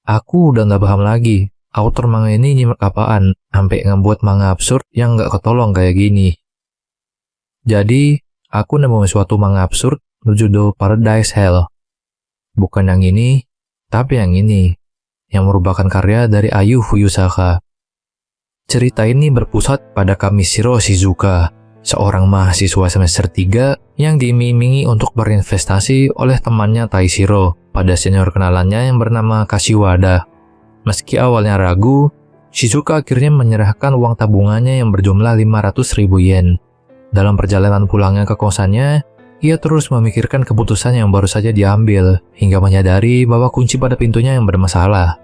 Aku udah nggak paham lagi. Autor manga ini nyimak apaan, sampai ngebuat manga absurd yang nggak ketolong kayak gini. Jadi, aku nemu suatu manga absurd berjudul Paradise Hell. Bukan yang ini, tapi yang ini, yang merupakan karya dari Ayu Fuyusaka. Cerita ini berpusat pada Kamishiro Shizuka, seorang mahasiswa semester 3 yang diiming-imingi untuk berinvestasi oleh temannya Taishiro pada senior kenalannya yang bernama Kashiwada. Meski awalnya ragu, Shizuka akhirnya menyerahkan uang tabungannya yang berjumlah 500.000 yen. Dalam perjalanan pulangnya ke kosannya, ia terus memikirkan keputusan yang baru saja diambil, hingga menyadari bahwa kunci pada pintunya yang bermasalah.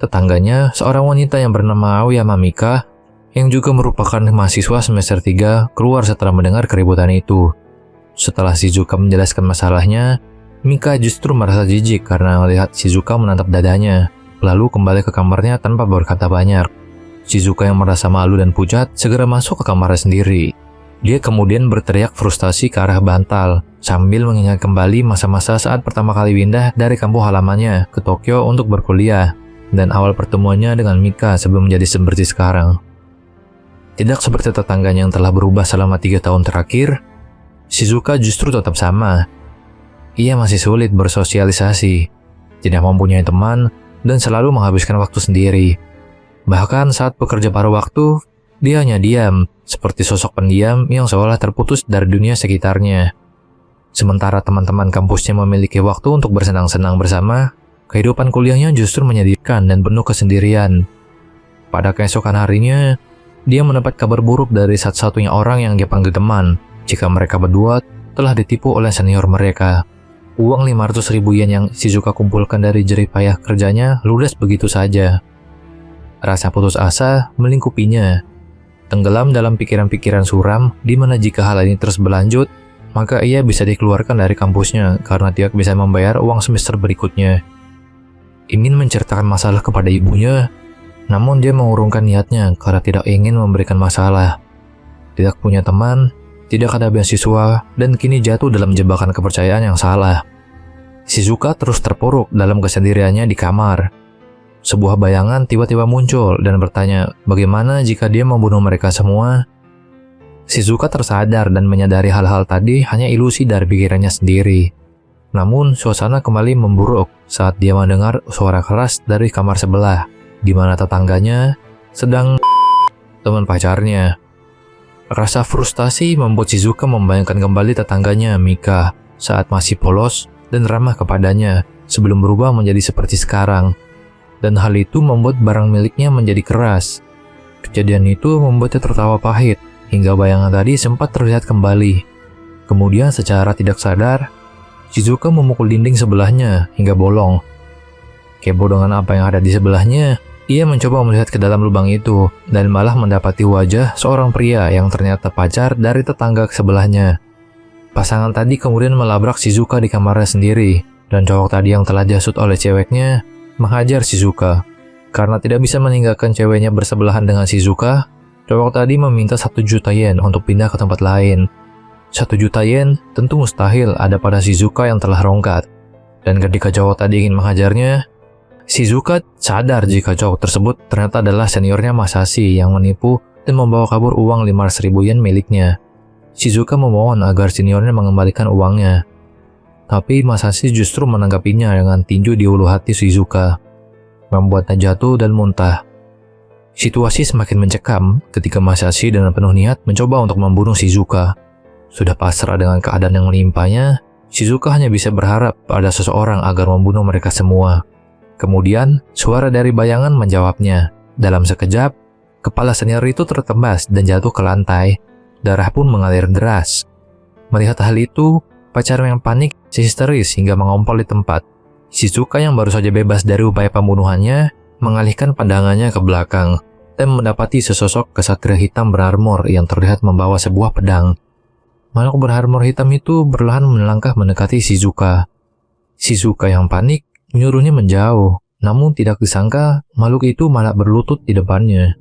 Tetangganya, seorang wanita yang bernama Aoyama Mika, yang juga merupakan mahasiswa semester 3, keluar setelah mendengar keributan itu. Setelah Shizuka menjelaskan masalahnya, Mika justru merasa jijik karena melihat Shizuka menatap dadanya, lalu kembali ke kamarnya tanpa berkata banyak. Shizuka yang merasa malu dan pucat segera masuk ke kamarnya sendiri. Dia kemudian berteriak frustasi ke arah bantal, sambil mengingat kembali masa-masa saat pertama kali pindah dari kampung halamannya ke Tokyo untuk berkuliah, dan awal pertemuannya dengan Mika sebelum menjadi seperti sekarang. Tidak seperti tetangganya yang telah berubah selama 3 tahun terakhir, Shizuka justru tetap sama. Ia masih sulit bersosialisasi, tidak mempunyai teman, dan selalu menghabiskan waktu sendiri. Bahkan saat bekerja paruh waktu, dia hanya diam, seperti sosok pendiam yang seolah terputus dari dunia sekitarnya. Sementara teman-teman kampusnya memiliki waktu untuk bersenang-senang bersama, kehidupan kuliahnya justru menyedihkan dan penuh kesendirian. Pada keesokan harinya, dia mendapat kabar buruk dari satu-satunya orang yang dia panggil teman, jika mereka berdua telah ditipu oleh senior mereka. Uang 500.000 yen yang Shizuka kumpulkan dari jerih payah kerjanya ludes begitu saja. Rasa putus asa melingkupinya. Tenggelam dalam pikiran-pikiran suram, di mana jika hal ini terus berlanjut, maka ia bisa dikeluarkan dari kampusnya karena tidak bisa membayar uang semester berikutnya. Ingin menceritakan masalah kepada ibunya, namun dia mengurungkan niatnya karena tidak ingin memberikan masalah. Tidak punya teman, tidak ada beasiswa, dan kini jatuh dalam jebakan kepercayaan yang salah. Shizuka terus terpuruk dalam kesendiriannya di kamar. Sebuah bayangan tiba-tiba muncul dan bertanya bagaimana jika dia membunuh mereka semua. Shizuka tersadar dan menyadari hal-hal tadi hanya ilusi dari pikirannya sendiri. Namun, suasana kembali memburuk saat dia mendengar suara keras dari kamar sebelah, di mana tetangganya sedang teman pacarnya. Rasa frustasi membuat Shizuka membayangkan kembali tetangganya, Mika, saat masih polos dan ramah kepadanya sebelum berubah menjadi seperti sekarang. Dan hal itu membuat barang miliknya menjadi keras. Kejadian itu membuatnya tertawa pahit, hingga bayangan tadi sempat terlihat kembali. Kemudian secara tidak sadar, Shizuka memukul dinding sebelahnya hingga bolong. Kepo dengan apa yang ada di sebelahnya, ia mencoba melihat ke dalam lubang itu dan malah mendapati wajah seorang pria yang ternyata pacar dari tetangga sebelahnya. Pasangan tadi kemudian melabrak Shizuka di kamarnya sendiri, dan cowok tadi yang telah dihasut oleh ceweknya menghajar Shizuka. Karena tidak bisa meninggalkan ceweknya bersebelahan dengan Shizuka, cowok tadi meminta 1 juta yen untuk pindah ke tempat lain. 1 juta yen tentu mustahil ada pada Shizuka yang telah rongkat. Dan ketika cowok tadi ingin menghajarnya, Shizuka sadar jika cowok tersebut ternyata adalah seniornya Masashi yang menipu dan membawa kabur uang 500.000 yen miliknya. Shizuka memohon agar seniornya mengembalikan uangnya. Tapi Masashi justru menanggapinya dengan tinju di ulu hati Shizuka, membuatnya jatuh dan muntah. Situasi semakin mencekam ketika Masashi dengan penuh niat mencoba untuk membunuh Shizuka. Sudah pasrah dengan keadaan yang menimpanya, Shizuka hanya bisa berharap pada seseorang agar membunuh mereka semua. Kemudian, suara dari bayangan menjawabnya. Dalam sekejap, kepala senior itu tertembas dan jatuh ke lantai. Darah pun mengalir deras. Melihat hal itu, pacar yang panik histeris hingga mengompol di tempat. Shizuka yang baru saja bebas dari upaya pembunuhannya, mengalihkan pandangannya ke belakang dan mendapati sesosok kesatria hitam berarmor yang terlihat membawa sebuah pedang. Makhluk berarmor hitam itu perlahan melangkah mendekati Shizuka. Shizuka yang panik menyuruhnya menjauh, namun tidak disangka makhluk itu malah berlutut di depannya.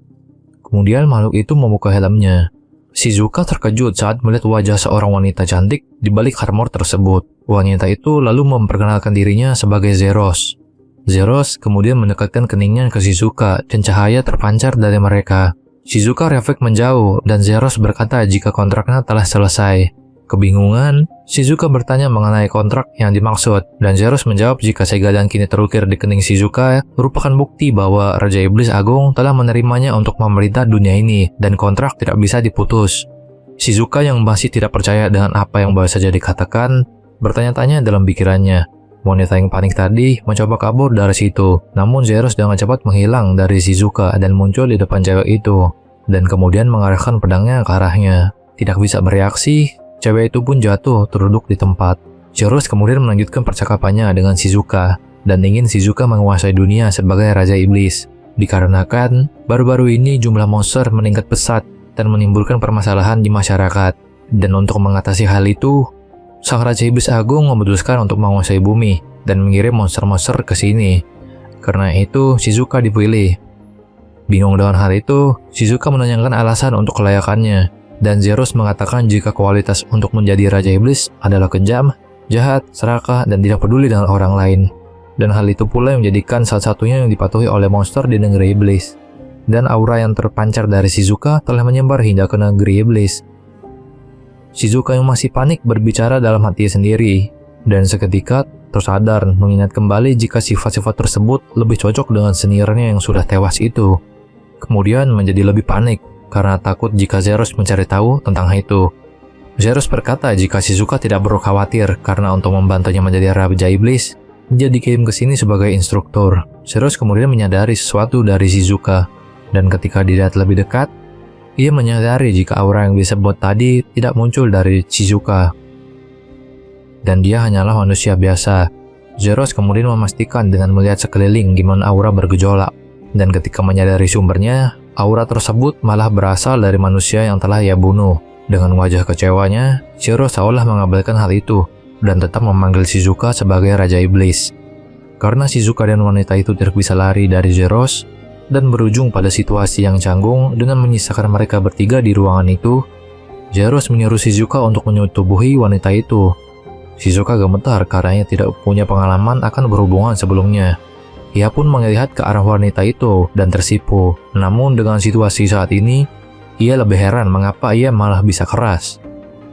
Kemudian makhluk itu membuka helmnya. Shizuka terkejut saat melihat wajah seorang wanita cantik di balik armor tersebut. Wanita itu lalu memperkenalkan dirinya sebagai Zeros. Zeros kemudian mendekatkan keningnya ke Shizuka dan cahaya terpancar dari mereka. Shizuka refleks menjauh dan Zeros berkata jika kontraknya telah selesai. Kebingungan, Shizuka bertanya mengenai kontrak yang dimaksud dan Zeros menjawab jika segala yang kini terukir di kening Shizuka merupakan bukti bahwa Raja Iblis Agung telah menerimanya untuk memerintah dunia ini dan kontrak tidak bisa diputus. Shizuka yang masih tidak percaya dengan apa yang baru saja dikatakan, bertanya-tanya dalam pikirannya. Wanita yang panik tadi mencoba kabur dari situ, namun Zeros dengan cepat menghilang dari Shizuka dan muncul di depan cewek itu, dan kemudian mengarahkan pedangnya ke arahnya. Tidak bisa bereaksi, cewek itu pun jatuh terduduk di tempat. Zeros kemudian melanjutkan percakapannya dengan Shizuka, dan ingin Shizuka menguasai dunia sebagai Raja Iblis. Dikarenakan, baru-baru ini jumlah monster meningkat pesat dan menimbulkan permasalahan di masyarakat. Dan untuk mengatasi hal itu, Sang Raja Iblis Agung memutuskan untuk menguasai bumi dan mengirim monster-monster ke sini. Karena itu, Shizuka dipilih. Bingung dengan hal itu, Shizuka menanyakan alasan untuk kelayakannya, dan Zeros mengatakan jika kualitas untuk menjadi Raja Iblis adalah kejam, jahat, serakah, dan tidak peduli dengan orang lain. Dan hal itu pula yang menjadikan salah satunya yang dipatuhi oleh monster di negeri Iblis. Dan aura yang terpancar dari Shizuka telah menyebar hingga ke negeri Iblis. Shizuka yang masih panik berbicara dalam hatinya sendiri, dan seketika tersadar mengingat kembali jika sifat-sifat tersebut lebih cocok dengan seniornya yang sudah tewas itu. Kemudian menjadi lebih panik karena takut jika Zeros mencari tahu tentang itu. Zeros berkata jika Shizuka tidak perlu khawatir karena untuk membantunya menjadi Raja Iblis, dia dikirim ke sini sebagai instruktur. Zeros kemudian menyadari sesuatu dari Shizuka, dan ketika dilihat lebih dekat, ia menyadari jika aura yang disebut tadi tidak muncul dari Shizuka, dan dia hanyalah manusia biasa. Zeros kemudian memastikan dengan melihat sekeliling gimana aura bergejolak, dan ketika menyadari sumbernya, aura tersebut malah berasal dari manusia yang telah ia bunuh. Dengan wajah kecewanya, Zeros seolah mengabaikan hal itu, dan tetap memanggil Shizuka sebagai Raja Iblis. Karena Shizuka dan wanita itu tidak bisa lari dari Zeros, dan berujung pada situasi yang canggung dengan menyisakan mereka bertiga di ruangan itu, Zeros menyuruh Shizuka untuk menyetubuhi wanita itu. Shizuka gemetar karena ia tidak punya pengalaman akan berhubungan sebelumnya. Ia pun melihat ke arah wanita itu dan tersipu. Namun dengan situasi saat ini, ia lebih heran mengapa ia malah bisa keras.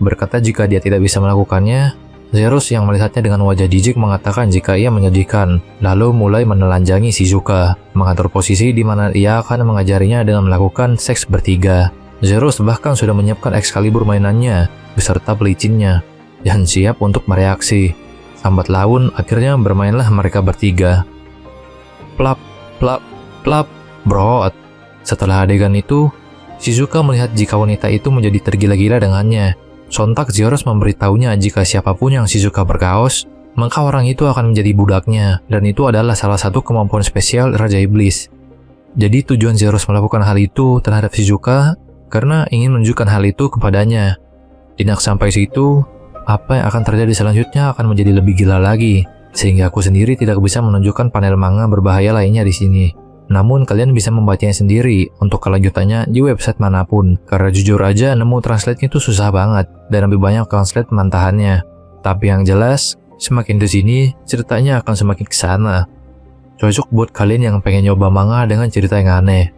Berkata jika dia tidak bisa melakukannya, Zeros yang melihatnya dengan wajah jijik mengatakan jika ia menyedihkan, lalu mulai menelanjangi Shizuka, mengatur posisi di mana ia akan mengajarinya dengan melakukan seks bertiga. Zeros bahkan sudah menyiapkan Excalibur mainannya, beserta pelicinnya, dan siap untuk mereaksi. Lambat laun, akhirnya bermainlah mereka bertiga. Plap, plap, plap, brot. Setelah adegan itu, Shizuka melihat jika wanita itu menjadi tergila-gila dengannya. Sontak Zeros memberitahunya jika siapapun yang Shizuka berkaos, maka orang itu akan menjadi budaknya, dan itu adalah salah satu kemampuan spesial Raja Iblis. Jadi tujuan Zeros melakukan hal itu terhadap Shizuka karena ingin menunjukkan hal itu kepadanya. Tidak sampai situ, apa yang akan terjadi selanjutnya akan menjadi lebih gila lagi, sehingga aku sendiri tidak bisa menunjukkan panel manga berbahaya lainnya di sini. Namun kalian bisa membacanya sendiri untuk kelanjutannya di website manapun, karena jujur aja nemu translate-nya itu susah banget dan lebih banyak translate mantahannya. Tapi yang jelas, semakin di sini ceritanya akan semakin kesana. Cocok buat kalian yang pengen nyoba manga dengan cerita yang aneh.